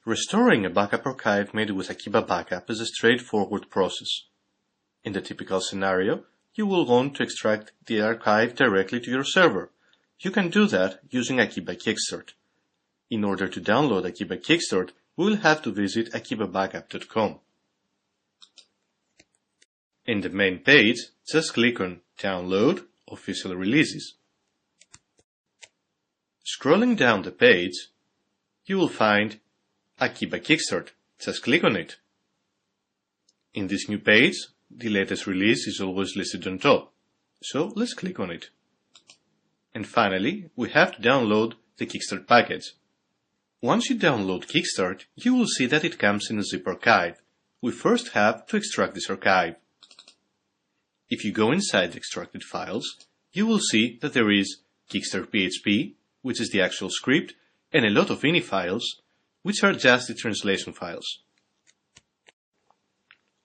Restoring a backup archive made with Akiba Backup is a straightforward process. In the typical scenario, you will want to extract the archive directly to your server. You can do that using Akiba Kickstart. In order to download Akiba Kickstart, we will have to visit akibabackup.com. In the main page, just click on Download Official Releases. Scrolling down the page, you will find Akiba Kickstart. Just click on it. In this new page, the latest release is always listed on top, so let's click on it. And finally, we have to download the Kickstart package. Once you download Kickstart, you will see that it comes in a zip archive. We first have to extract this archive. If you go inside the extracted files, you will see that there is Kickstart PHP, which is the actual script, and a lot of ini files, which are just the translation files.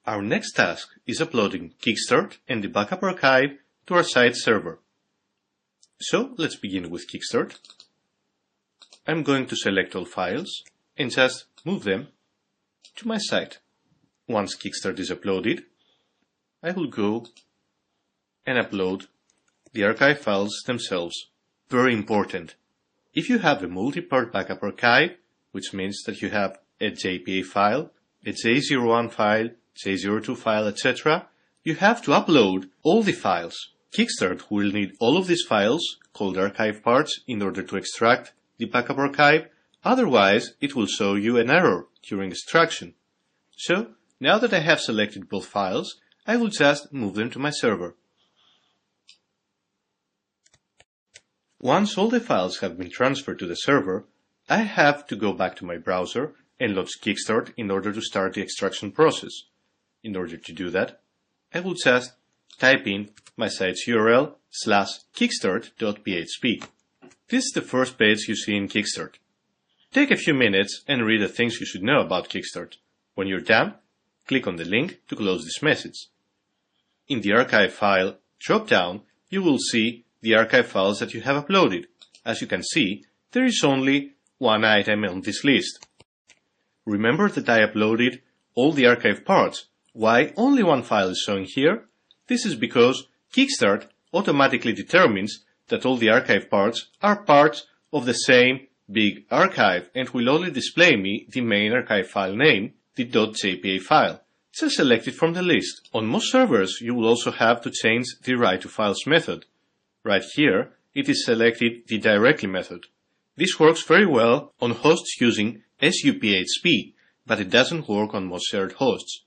Our next task is uploading Kickstart and the backup archive to our site server. So let's begin with Kickstart. I'm going to select all files and just move them to my site. Once Kickstart is uploaded, I will go and upload the archive files themselves. Very important. If you have a multi-part backup archive, which means that you have a JPA file, a J01 file, J02 file, etc., you have to upload all the files. Kickstart will need all of these files, called archive parts, in order to extract the backup archive, otherwise it will show you an error during extraction. So, now that I have selected both files, I will just move them to my server. Once all the files have been transferred to the server, I have to go back to my browser and launch Kickstart in order to start the extraction process. In order to do that, I will just type in my site's URL /kickstart.php. This is the first page you see in Kickstart. Take a few minutes and read the things you should know about Kickstart. When you're done, click on the link to close this message. In the archive file drop-down, you will see the archive files that you have uploaded. As you can see, there is only one item on this list. Remember that I uploaded all the archive parts. Why only one file is showing here? This is because Kickstart automatically determines that all the archive parts are parts of the same big archive and will only display me the main archive file name, the .jpa file. Just select it from the list. On most servers, you will also have to change the write to files method. Right here, it is selected the directly method. This works very well on hosts using SUPHP, but it doesn't work on most shared hosts.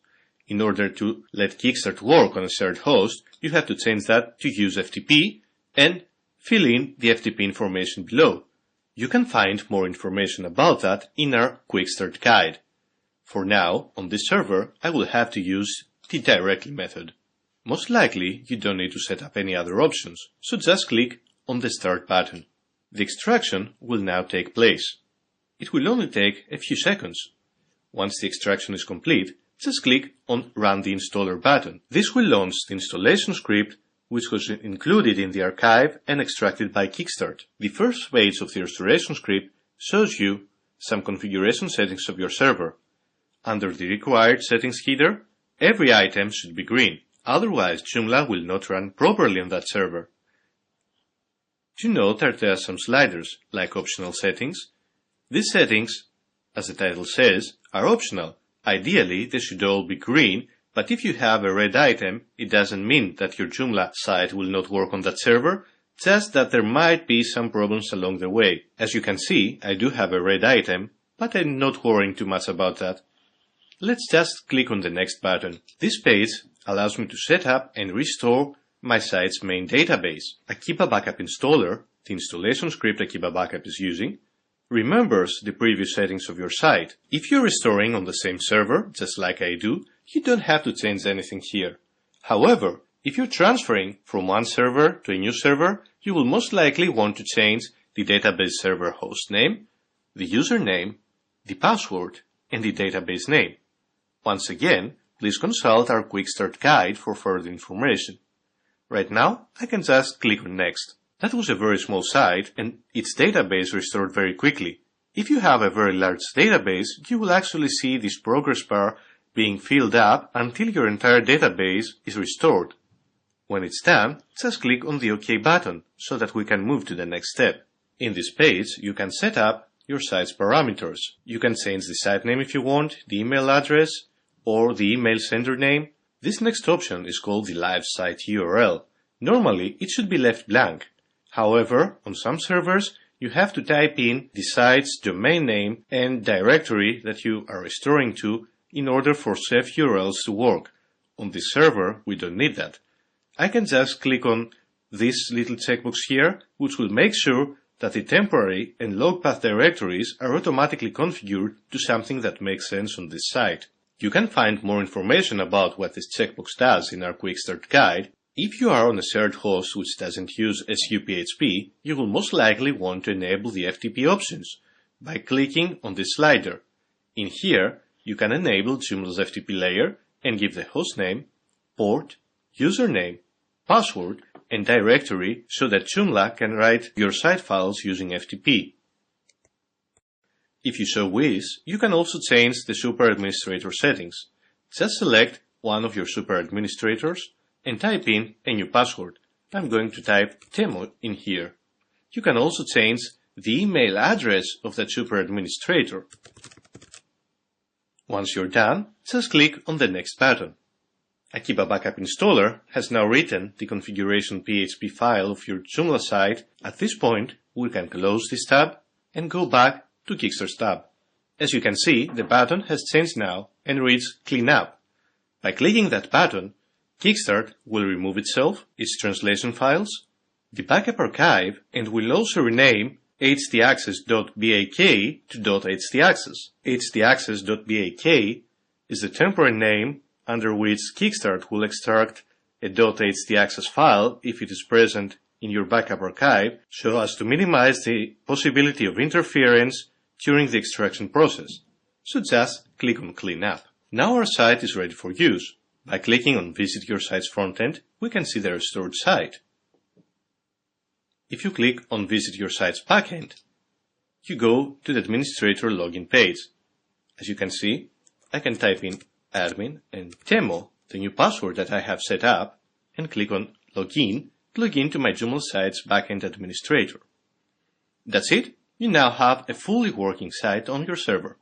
In order to let Kickstart work on a shared host, you have to change that to use FTP and fill in the FTP information below. You can find more information about that in our Quick Start guide. For now, on this server, I will have to use the directly method. Most likely, you don't need to set up any other options, so just click on the Start button. The extraction will now take place. It will only take a few seconds. Once the extraction is complete, just click on Run the Installer button. This will launch the installation script which was included in the archive and extracted by Kickstart. The first page of the restoration script shows you some configuration settings of your server. Under the required settings header, every item should be green, otherwise Joomla will not run properly on that server. Do note that there are some sliders, like optional settings. These settings, as the title says, are optional. Ideally, they should all be green, but if you have a red item, it doesn't mean that your Joomla site will not work on that server, just that there might be some problems along the way. As you can see, I do have a red item, but I'm not worrying too much about that. Let's just click on the next button. This page allows me to set up and restore my site's main database. Akiba Backup Installer, the installation script Akiba Backup is using, remembers the previous settings of your site. If you're restoring on the same server, just like I do, you don't have to change anything here. However, if you're transferring from one server to a new server, you will most likely want to change the database server host name, the username, the password, and the database name. Once again, please consult our Quick Start guide for further information. Right now, I can just click on Next. That was a very small site and its database restored very quickly. If you have a very large database, you will actually see this progress bar being filled up until your entire database is restored. When it's done, just click on the OK button so that we can move to the next step. In this page, you can set up your site's parameters. You can change the site name if you want, the email address, or the email sender name. This next option is called the live site URL. Normally, it should be left blank. However, on some servers, you have to type in the site's domain name and directory that you are restoring to in order for safe URLs to work. On this server, we don't need that. I can just click on this little checkbox here, which will make sure that the temporary and log path directories are automatically configured to something that makes sense on this site. You can find more information about what this checkbox does in our Quick Start guide. If you are on a shared host which doesn't use SUPHP, you will most likely want to enable the FTP options by clicking on this slider. In here, you can enable Joomla's FTP layer and give the hostname, port, username, password, and directory so that Joomla can write your site files using FTP. If you so wish, you can also change the super administrator settings. Just select one of your super administrators and type in a new password. I'm going to type Temo in here. You can also change the email address of that super administrator. Once you're done, just click on the next button. Akiba Backup Installer has now written the configuration PHP file of your Joomla site. At this point, we can close this tab and go back to Kickstart tab. As you can see, the button has changed now and reads Clean Up. By clicking that button, Kickstart will remove itself, its translation files, the backup archive, and will also rename htAccess.bak to .htAccess. htAccess.bak is the temporary name under which Kickstart will extract a .htAccess file if it is present in your backup archive, so as to minimize the possibility of interference during the extraction process. So just click on Clean Up. Now our site is ready for use. By clicking on Visit Your Site's frontend, we can see the restored site. If you click on Visit Your Site's backend, you go to the administrator login page. As you can see, I can type in admin and Temo, the new password that I have set up, and click on Login to log in to my Joomla site's backend administrator. That's it. You now have a fully working site on your server.